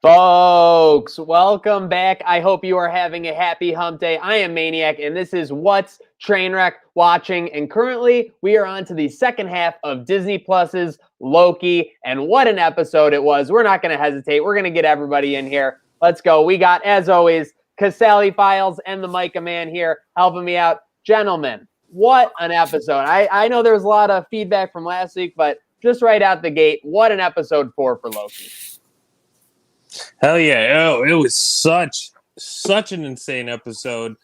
Folks, welcome back. I hope you are having a happy hump day. I am Maniac, and this is WhaT's, TrainWreck, WaTching, and currently we are on to the second half of Disney Plus's Loki, and what an episode it was. We're not going to hesitate. We're going to get everybody in here. Let's go. We got, as always, Casali Files and the Majka Man here helping me out. Gentlemen, what an episode. I know there was a lot of feedback from last week, but just right out the gate, what an episode 4 for Loki. Hell yeah! Oh, it was such an insane episode.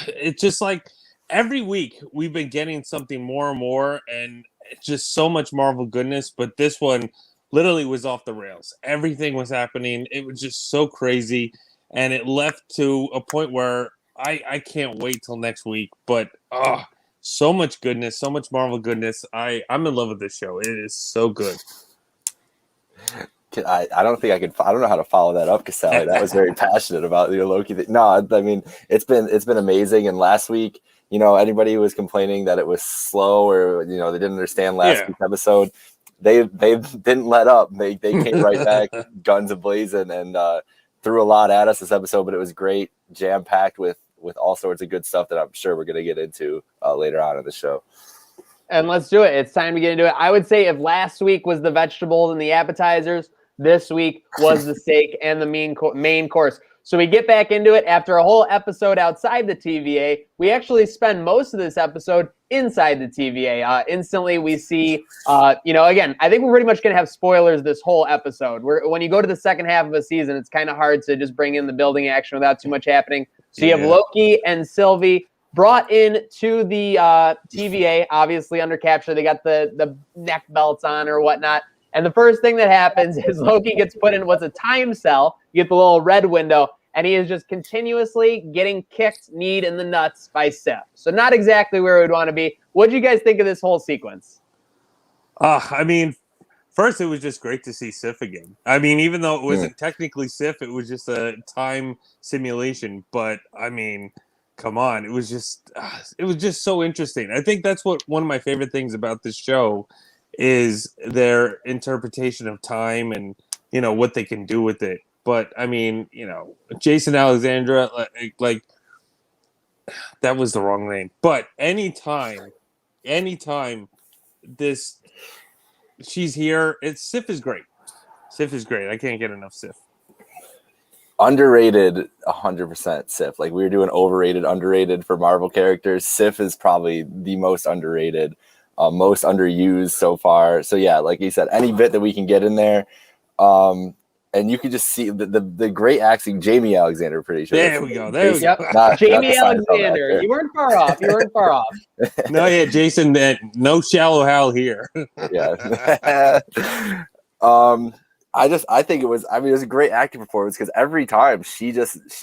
It's just like every week we've been getting something more and more, and it's just so much Marvel goodness. But this one literally was off the rails. Everything was happening. It was just so crazy, and it left to a point where I can't wait till next week. But so much goodness, so much Marvel goodness. I'm in love with this show. It is so good. I don't think I could. I don't know how to follow that up, Casali. That was very passionate about the Loki thing. No, I mean it's been amazing. And last week, anybody who was complaining that it was slow or they didn't understand last week's episode, they didn't let up. They came right back, guns a-blazing, and threw a lot at us this episode. But it was great, jam packed with all sorts of good stuff that I'm sure we're gonna get into later on in the show. And let's do it. It's time to get into it. I would say if last week was the vegetables and the appetizers, this week was the steak and the main course. So we get back into it after a whole episode outside the TVA. We actually spend most of this episode inside the TVA. Instantly, we see, again, I think we're pretty much going to have spoilers this whole episode. When you go to the second half of a season, it's kind of hard to just bring in the building action without too much happening. So you have Loki and SLYVIE brought in to the TVA, obviously under capture. They got the neck belts on or whatnot. And the first thing that happens is Loki gets put in what's a time cell. You get the little red window, and he is just continuously getting kicked, kneed in the nuts by Sif. So not exactly where we'd want to be. What did you guys think of this whole sequence? I mean, first, it was just great to see Sif again. I mean, even though it wasn't technically Sif, it was just a time simulation. But, I mean, come on. It was just so interesting. I think that's one of my favorite things about this show is their interpretation of time and, what they can do with it. But, I mean, Jason Alexandra, like that was the wrong name. But anytime she's here, Sif is great. Sif is great. I can't get enough Sif. Underrated 100% Sif. Like we were doing overrated, underrated for Marvel characters. Sif is probably the most underrated, most underused so far. So yeah, like you said, any bit that we can get in there, and you can just see the great acting. Jamie Alexander, pretty sure. There we go. There we go. Jamie Alexander. You weren't far off. No, yeah, Jason. No shallow Hal here. Yeah. I think it was a great acting performance because every time she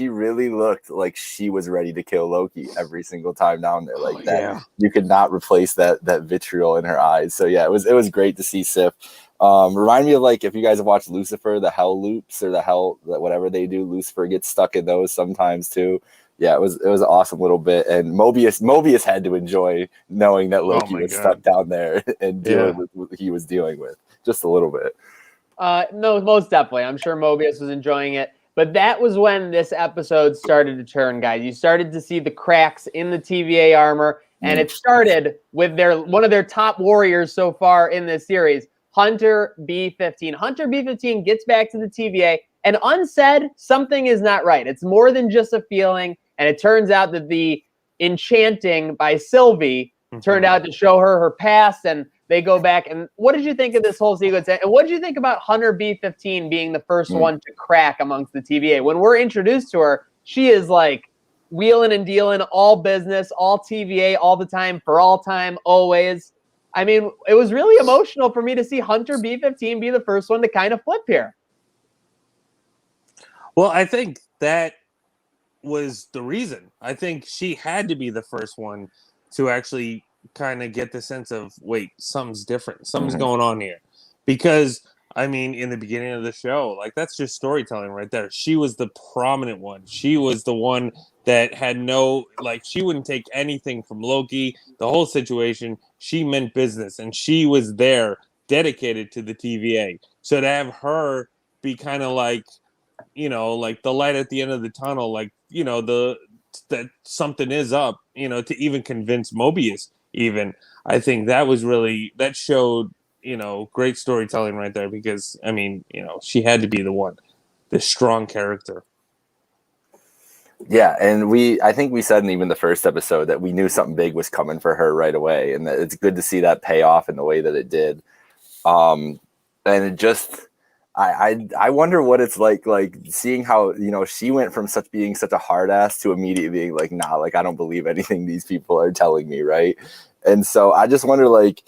really looked like she was ready to kill Loki every single time down there like that. Yeah. You could not replace that vitriol in her eyes. So yeah, it was great to see Sif. Remind me of like if you guys have watched Lucifer, the hell loops or the hell whatever they do, Lucifer gets stuck in those sometimes too. Yeah, it was an awesome little bit, and Mobius had to enjoy knowing that Loki was stuck down there and dealing with what he was dealing with just a little bit. No, most definitely. I'm sure Mobius was enjoying it. But that was when this episode started to turn, guys. You started to see the cracks in the TVA armor, and it started with one of their top warriors so far in this series, Hunter B-15. Hunter B-15 gets back to the TVA, and unsaid, something is not right. It's more than just a feeling, and it turns out that the enchanting by SLYVIE turned out to show her past, and they go back. And what did you think of this whole sequence? And what did you think about Hunter B-15 being the first one to crack amongst the TVA? When we're introduced to her, she is like wheeling and dealing, all business, all TVA, all the time, for all time, always. I mean, it was really emotional for me to see Hunter B-15 be the first one to kind of flip here. Well, I think that was the reason. I think she had to be the first one to actually kind of get the sense of, wait, something's different. Something's going on here. Because, I mean, in the beginning of the show, like, that's just storytelling right there. She was the prominent one. She was the one that had she wouldn't take anything from Loki, the whole situation. She meant business, and she was there dedicated to the TVA. So to have her be kind of like, like the light at the end of the tunnel, like, that something is up, to even convince Mobius even. I think that showed, great storytelling right there, because, I mean, she had to be the one, the strong character. Yeah, and I think we said in even the first episode that we knew something big was coming for her right away, and that it's good to see that pay off in the way that it did. And it just, I wonder what it's like seeing how, she went from being such a hard ass to immediately being like, nah, like I don't believe anything these people are telling me, right? And so I just wonder, like,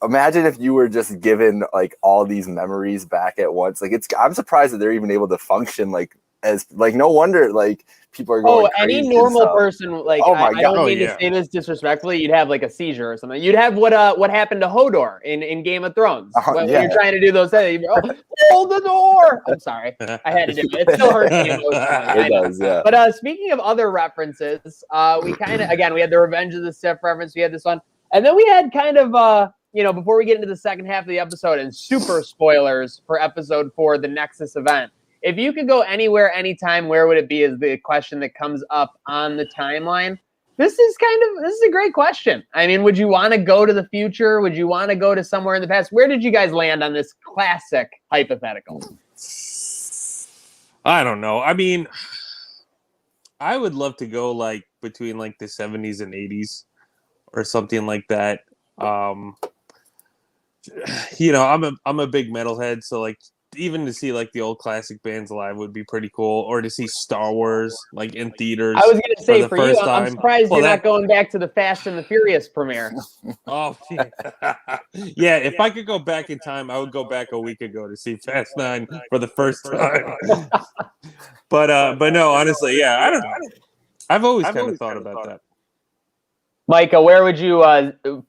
imagine if you were just given like all these memories back at once. Like I'm surprised that they're even able to function no wonder like people are going crazy. Any normal person, like, oh my I don't mean to say this disrespectfully, you'd have like a seizure or something. You'd have what happened to Hodor in Game of Thrones when you're trying to do those things. Hold the door. I'm sorry, I had to do it. It still hurts me emotionally. It does, yeah. But speaking of other references, we kind of, again, we had the Revenge of the Sith reference. We had this one, and then we had kind of before we get into the second half of the episode and super spoilers for episode 4, the Nexus event. If you could go anywhere, anytime, where would it be is the question that comes up on the timeline. This is a great question. I mean, would you want to go to the future? Would you want to go to somewhere in the past? Where did you guys land on this classic hypothetical? I don't know. I mean, I would love to go like between like the 70s and 80s or something like that. I'm a big metalhead, so like even to see like the old classic bands live would be pretty cool, or to see Star Wars like in theaters. I was gonna say for you, time. I'm surprised you're not going back to the Fast and the Furious premiere. Oh yeah, if I could go back in time, I would go back a week ago to see Fast 9 for the first time. but no, honestly, yeah, I don't know. I've always kind of thought about that. Micah, where would you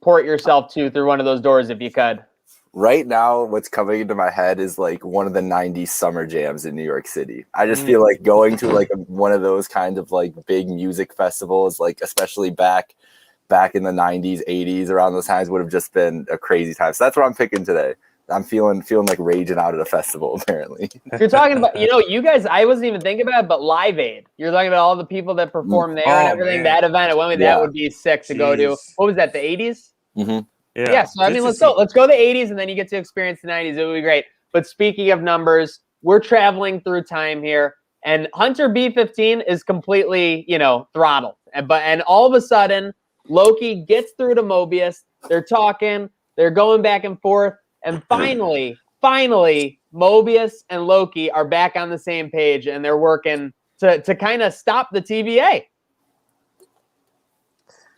port yourself to through one of those doors if you could? Right now, what's coming into my head is like one of the 90s summer jams in New York City. I just feel like going to like one of those kind of like big music festivals, like especially back in the 90s, 80s, around those times would have just been a crazy time. So that's what I'm picking today. I'm feeling like raging out at a festival, apparently. You're talking about, you guys, I wasn't even thinking about it, but Live Aid. You're talking about all the people that perform there and everything. Man. That event, that would be sick to go to. What was that, the 80s? Mm-hmm. Yeah, so I mean, let's go the 80s, and then you get to experience the 90s. It would be great. But speaking of numbers, we're traveling through time here, and Hunter B-15 is completely, throttled. And all of a sudden, Loki gets through to Mobius. They're talking. They're going back and forth. And finally, Mobius and Loki are back on the same page, and they're working to kind of stop the TVA.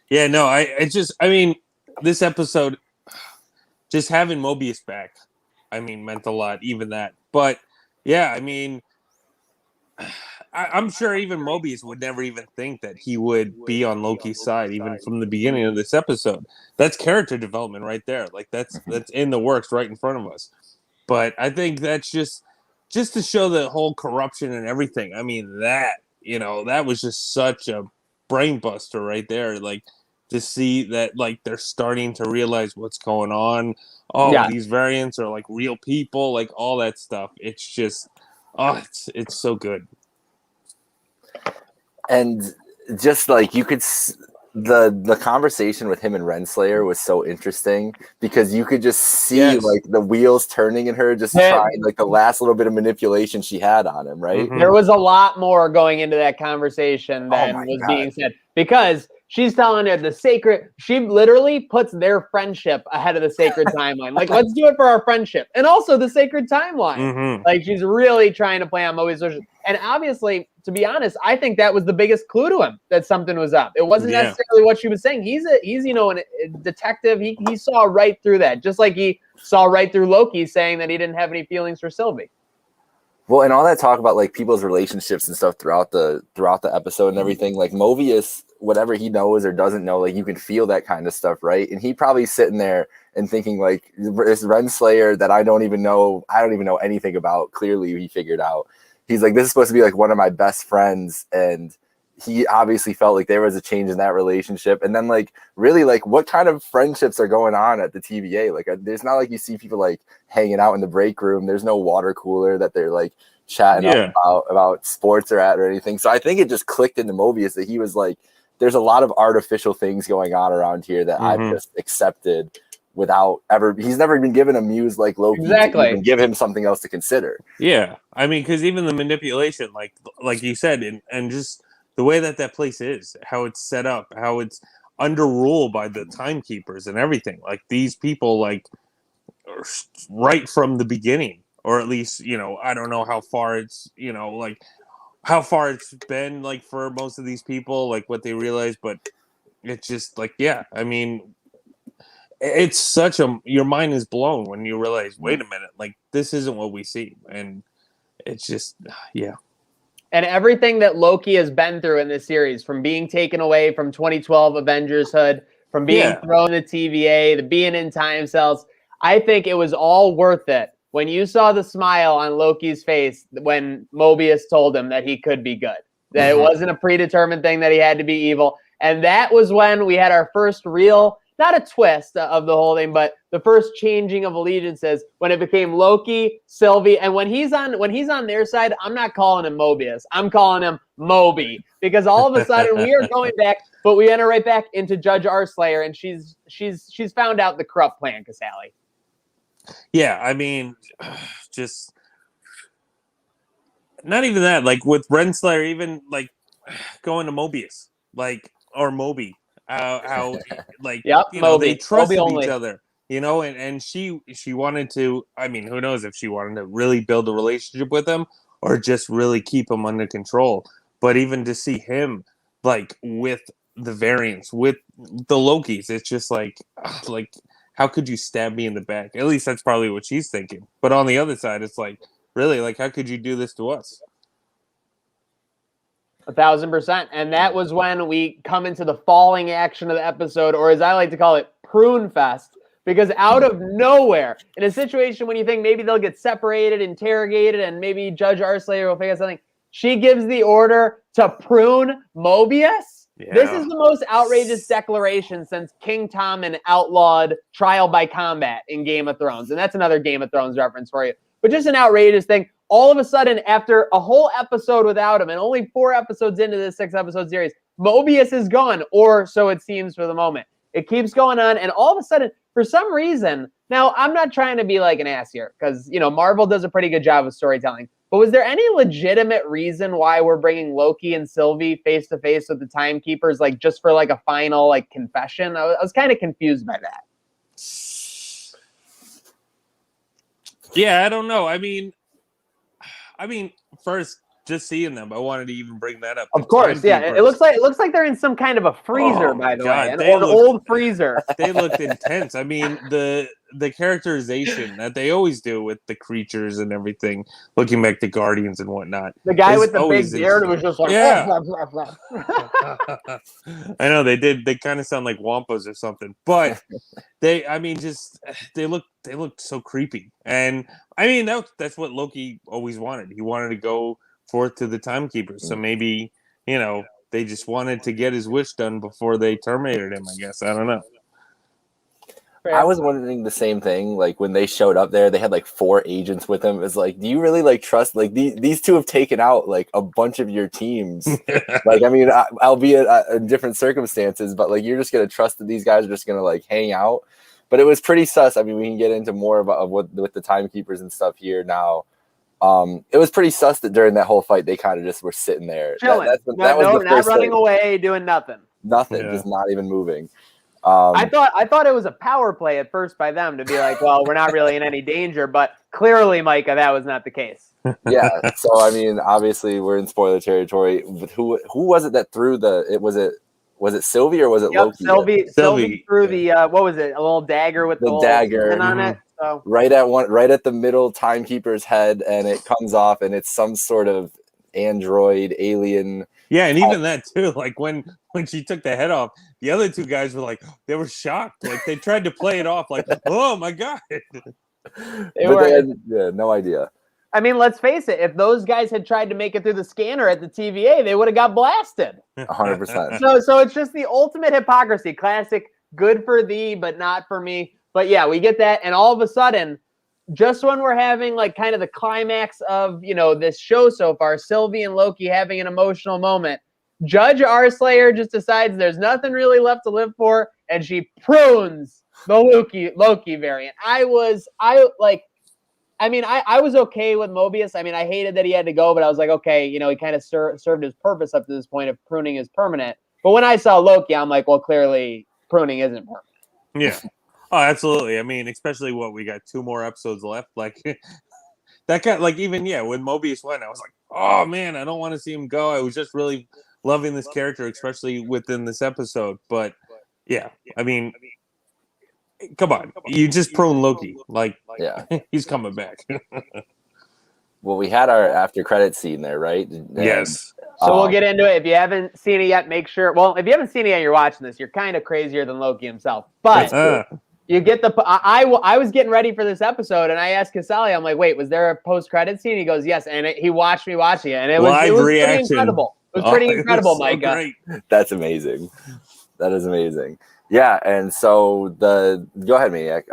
Yeah, no, I mean, this episode, just having Mobius back, I mean, meant a lot, even that. But, yeah, I mean, I'm sure even Mobius would never even think that he would be on Loki's side, even from the beginning of this episode. That's character development right there. Like, that's in the works right in front of us. But I think that's just to show the whole corruption and everything. I mean, that was just such a brain buster right there. Like, to see that, like, they're starting to realize what's going on. These variants are, like, real people, like, all that stuff. It's just, it's so good. And just, like, you could... The conversation with him and Renslayer was so interesting because you could just see like the wheels turning in her, just trying like the last little bit of manipulation she had on him, right? Mm-hmm. There was a lot more going into that conversation than was being said because she's telling her she literally puts their friendship ahead of the sacred timeline. Like, let's do it for our friendship. And also the sacred timeline. Mm-hmm. Like, she's really trying to play on Mobius. And obviously, to be honest, I think that was the biggest clue to him that something was up. It wasn't necessarily what she was saying. He's a detective. He saw right through that, just like he saw right through Loki saying that he didn't have any feelings for SLYVIE. Well, and all that talk about like people's relationships and stuff throughout the episode and everything, like Mobius, whatever he knows or doesn't know, like you can feel that kind of stuff, right? And he probably sitting there and thinking like this Renslayer that I don't even know anything about. Clearly, he figured out. He's like, this is supposed to be like one of my best friends, and he obviously felt like there was a change in that relationship. And then like really like what kind of friendships are going on at the TVA? Like there's not like you see people like hanging out in the break room. There's no water cooler that they're like chatting about sports or at or anything. So I think it just clicked into Mobius that he was like, there's a lot of artificial things going on around here that I've just accepted without ever. He's never been given a muse like Loki to even give him something else to consider. Yeah, I mean, because even the manipulation, like you said, and just the way that place is, how it's set up, how it's under rule by the timekeepers and everything. Like these people, like right from the beginning, or at least, you know, I don't know how far it's, you know, like how far it's been like for most of these people, like what they realize, but it's just like, yeah, I mean, it's such your mind is blown when you realize, wait a minute, like this isn't what we see. And it's just, yeah. And everything that Loki has been through in this series, from being taken away from 2012 Avengers Hood, from being thrown in the TVA, to being in time cells, I think it was all worth it when you saw the smile on Loki's face when Mobius told him that he could be good, that it wasn't a predetermined thing that he had to be evil. And that was when we had our first real, not a twist of the whole thing, but the first changing of allegiances when it became Loki, SLYVIE, and when he's on their side, I'm not calling him Mobius. I'm calling him MOBI, because all of a sudden we are going back, but we enter right back into Judge Arslayer, and she's found out the corrupt plan, Casali. Yeah, I mean, just not even that. Like with Renslayer, even like going to Mobius, like or MOBI, how like you know they trusted each other, you know, and she wanted to. I mean, who knows if she wanted to really build a relationship with him or just really keep him under control. But even to see him like with the variants, with the Lokis, it's just like. How could you stab me in the back? At least that's probably what she's thinking. But on the other side, it's like, really, like, how could you do this to us? 1,000%. And that was when we come into the falling action of the episode, or as I like to call it, Prunefest. Because out of nowhere, in a situation when you think maybe they'll get separated, interrogated, and maybe Judge Arslayer will figure out something, she gives the order to prune Mobius. Yeah. This is the most outrageous declaration since King Tommen outlawed trial by combat in Game of Thrones. And that's another Game of Thrones reference for you. But just an outrageous thing. All of a sudden, after a whole episode without him, and only 4 episodes into this 6-episode series, Mobius is gone, or so it seems for the moment. It keeps going on, and all of a sudden, for some reason, now I'm not trying to be like an ass here, because, you know, Marvel does a pretty good job of storytelling. But was there any legitimate reason why we're bringing Loki and SLYVIE face to face with the timekeepers, like just for like a final like confession? I was kind of confused by that. Yeah, I don't know. I mean, first, just seeing them, I wanted to even bring that up. Of course, yeah. It looks like they're in some kind of a freezer, by the way, an old freezer. They looked intense. I mean, the characterization that they always do with the creatures and everything, looking back to Guardians and whatnot. The guy with the big beard was just like, yeah. I know they did. They kind of sound like Wampas or something, but they looked so creepy. And I mean, that's what Loki always wanted. He wanted to go forth to the timekeepers. So maybe, you know, they just wanted to get his wish done before they terminated him, I guess. I don't know. I was wondering the same thing. Like when they showed up there, they had like 4 agents with them. It's like, do you really like trust? Like these two have taken out like a bunch of your teams. Like, I mean, albeit in different circumstances, but like you're just gonna trust that these guys are just gonna like hang out. But it was pretty sus. I mean, we can get into more about what with the timekeepers and stuff here now. It was pretty sus that during that whole fight they kind of just were sitting there, chilling. Not running away, doing nothing. Just not even moving. I thought it was a power play at first by them to be like, well, we're not really in any danger, but clearly, Majka, that was not the case. Yeah. So I mean, obviously, we're in spoiler territory. Who was it that threw was it SLYVIE or was it Loki? SLYVIE threw the what was it? A little dagger with the dagger on it. So. Right at the middle timekeeper's head, and it comes off, and it's some sort of android alien. Yeah, and even that too. Like when she took the head off, the other 2 guys were like, they were shocked. Like they tried to play it off, like, oh my god. They had no idea. I mean, let's face it. If those guys had tried to make it through the scanner at the TVA, they would have got blasted. 100%. So it's just the ultimate hypocrisy. Classic, good for thee, but not for me. But yeah, we get that. And all of a sudden, just when we're having like kind of the climax of, you know, this show so far, SLYVIE and Loki having an emotional moment, Judge R-Slayer just decides there's nothing really left to live for, and she prunes the Loki variant. I was okay with Mobius. I mean, I hated that he had to go, but I was like, okay, you know, he kind of served his purpose up to this point if pruning is permanent. But when I saw Loki, I'm like, well, clearly pruning isn't permanent. Yeah. Oh, absolutely. I mean, especially we got 2 more episodes left. Like that guy, like even, when Mobius went, I was like, oh man, I don't want to see him go. I was just really loving this character, especially within this episode. But yeah, I mean, come on, you just prune Loki. Like, he's coming back. Well, we had our after credit scene there, right? Yes. So we'll get into it. If you haven't seen it yet, make sure. Well, if you haven't seen it yet, you're watching this. You're kind of crazier than Loki himself. But you get the. I was getting ready for this episode, and I asked Casali, I'm like, wait, was there a post credit scene? He goes, yes, and he watched me watching it, and it was pretty incredible. It was pretty incredible, Micah. That's amazing. That is amazing. Yeah, and so go ahead, Maniac.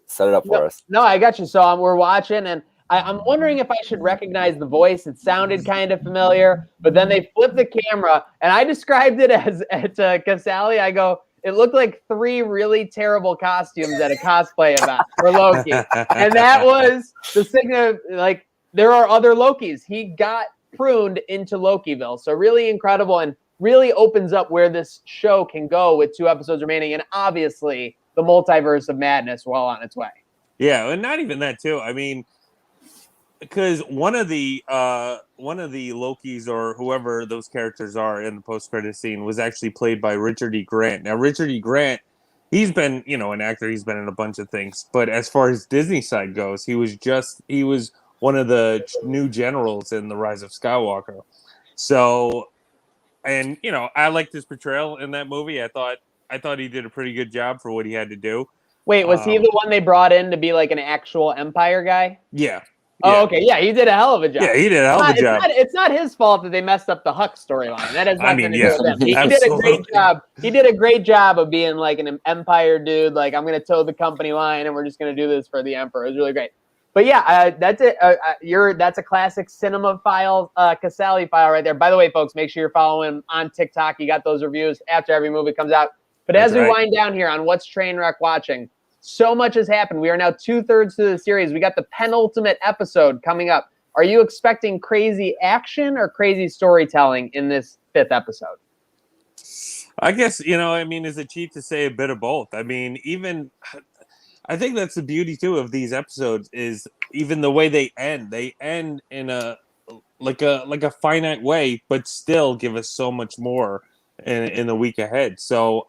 Set it up for us. No, I got you. So we're watching, and I'm wondering if I should recognize the voice. It sounded kind of familiar, but then they flipped the camera, and I described it as to Casali. I go, it looked like 3 really terrible costumes at a cosplay event for Loki, and that was the signal. Like, there are other Lokis. He got pruned into Lokiville, so really incredible, and really opens up where this show can go with 2 episodes remaining, and obviously the multiverse of madness well on its way. Yeah, and not even that too. I mean, because one of the Lokis or whoever those characters are in the post-credit scene was actually played by Richard E. Grant. Now, Richard E. Grant, he's been, an actor. He's been in a bunch of things. But as far as Disney side goes, he was one of the new generals in The Rise of Skywalker. So, and I liked his portrayal in that movie. I thought he did a pretty good job for what he had to do. Wait, was he the one they brought in to be like an actual Empire guy? Yeah. Oh, okay. Yeah, he did a hell of a job. Yeah, he did a hell of a job. It's not his fault that they messed up the Huck storyline. That has nothing to do with him. He did a great job. He did a great job of being like an Empire dude. Like, I'm going to toe the company line, and we're just going to do this for the Emperor. It was really great. But yeah, that's it. That's a classic cinema file, Casali file right there. By the way, folks, make sure you're following him on TikTok. You got those reviews after every movie comes out. But as we wind down here on What's TrainWreck Watching, so much has happened. We are now 2/3 through the series. We got the penultimate episode coming up. Are you expecting crazy action or crazy storytelling in this 5th episode? I guess, is it cheap to say a bit of both? I mean, I think that's the beauty too of these episodes is even the way they end in a finite way, but still give us so much more in the week ahead. So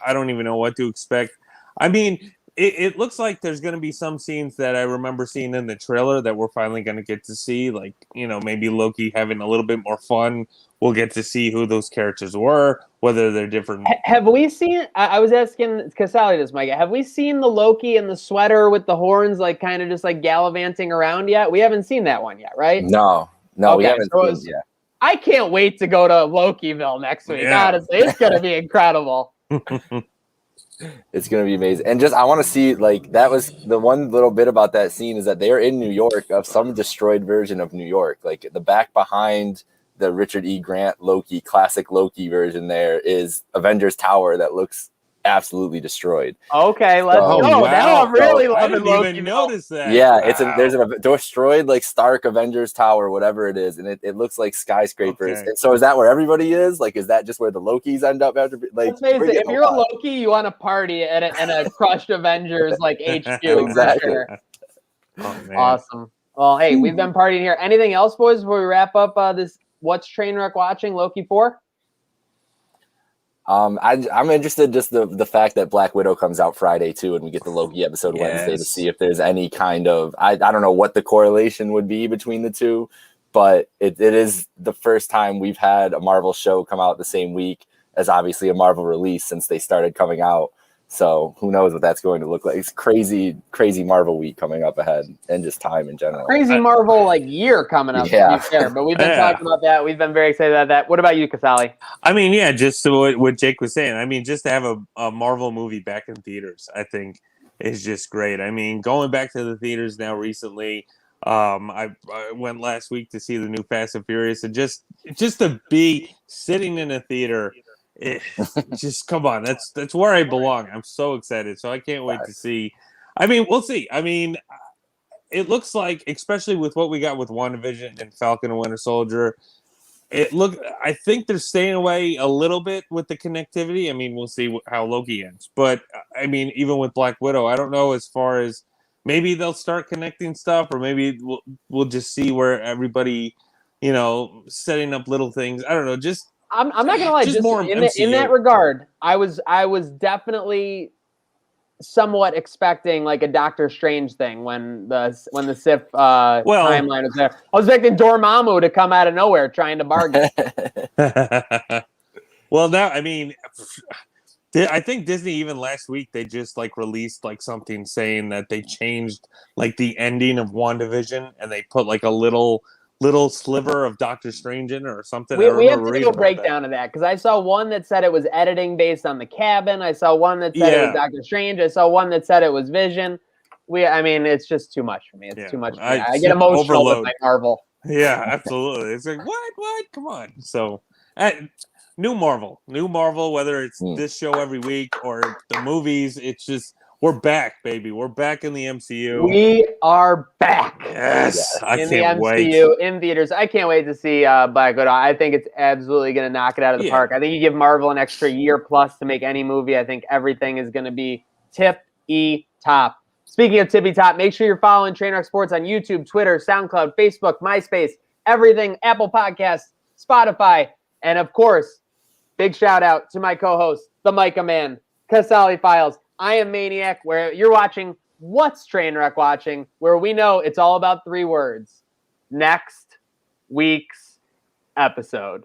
I don't even know what to expect. I mean, it looks like there's going to be some scenes that I remember seeing in the trailer that we're finally going to get to see, like, maybe Loki having a little bit more fun. We'll get to see who those characters were, whether they're different. Have we seen, I was asking Casali this, Micah, have we seen the Loki in the sweater with the horns, like kind of just like gallivanting around yet? We haven't seen that one yet, right? No, okay, we haven't seen it yet. I can't wait to go to Lokiville next week. Yeah. Honestly, it's going to be incredible. It's going to be amazing. And I want to see, like, that was the one little bit about that scene is that they're in New York of some destroyed version of New York. Like, the back behind the Richard E. Grant Loki, classic Loki version there is Avengers Tower that looks absolutely destroyed. Okay, let's go. Wow. Now I'm really loving Loki. I didn't even notice that. Yeah, there's a destroyed like Stark Avengers Tower, whatever it is, and it looks like skyscrapers. Okay. And so is that where everybody is? Like, is that just where the Lokis end up after? Like, let's face it, if you're a Loki, you want to party at a crushed Avengers like HQ. Exactly. Sure. Oh, man. Awesome. Well, hey, we've been partying here. Anything else, boys, before we wrap up this What's TrainWreck Watching Loki 4? I'm interested just the fact that Black Widow comes out Friday too, and we get the Loki episode Wednesday to see if there's any kind of I don't know what the correlation would be between the two, but it is the first time we've had a Marvel show come out the same week as obviously a Marvel release since they started coming out. So who knows what that's going to look like? It's crazy Marvel week coming up ahead, and just time in general. Crazy Marvel year coming up. Yeah. To be fair, but we've been talking about that. We've been very excited about that. What about you, Casali? I mean, yeah, just what Jake was saying. I mean, just to have a Marvel movie back in theaters, I think is just great. I mean, going back to the theaters now recently, I went last week to see the new Fast and Furious, and just to be sitting in a theater, just come on, that's where I belong. I'm so excited, so I can't wait to see. I mean, we'll see. I mean, it looks like, especially with what we got with WandaVision and Falcon and Winter Soldier, I think they're staying away a little bit with the connectivity. I mean, we'll see how Loki ends, but I mean, even with Black Widow, I don't know as far as maybe they'll start connecting stuff, or maybe we'll just see where everybody, setting up little things. I don't know. Just I'm not gonna lie. Just more in that regard, I was definitely somewhat expecting like a Doctor Strange thing when the Sif timeline was there. I was expecting Dormammu to come out of nowhere trying to bargain. Well, now I mean, I think Disney even last week they just like released like something saying that they changed like the ending of WandaVision, and they put like a little sliver of Doctor Strange in or something. We have to do a breakdown of that, because I saw one that said it was editing based on the cabin. I saw one that said it was Doctor Strange. I saw one that said it was Vision. I mean, it's just too much for me. It's too much for me. I get emotional with my Marvel. Yeah, absolutely. It's like, what? Come on. So, new Marvel, whether it's this show every week or the movies, it's just, we're back, baby. We're back in the MCU. We are back. Yes. I in can't the wait. MCU, in theaters. I can't wait to see Black Widow. I think it's absolutely going to knock it out of the park. I think you give Marvel an extra year plus to make any movie. I think everything is going to be tip-top. Speaking of tippy-top, make sure you're following TrainWreck Sports on YouTube, Twitter, SoundCloud, Facebook, MySpace, everything, Apple Podcasts, Spotify, and of course, big shout out to my co-host, the Majka Man, Casali Files. I am Maniac, where you're watching What's TrainWreck Watching, where we know it's all about 3 words. Next week's episode.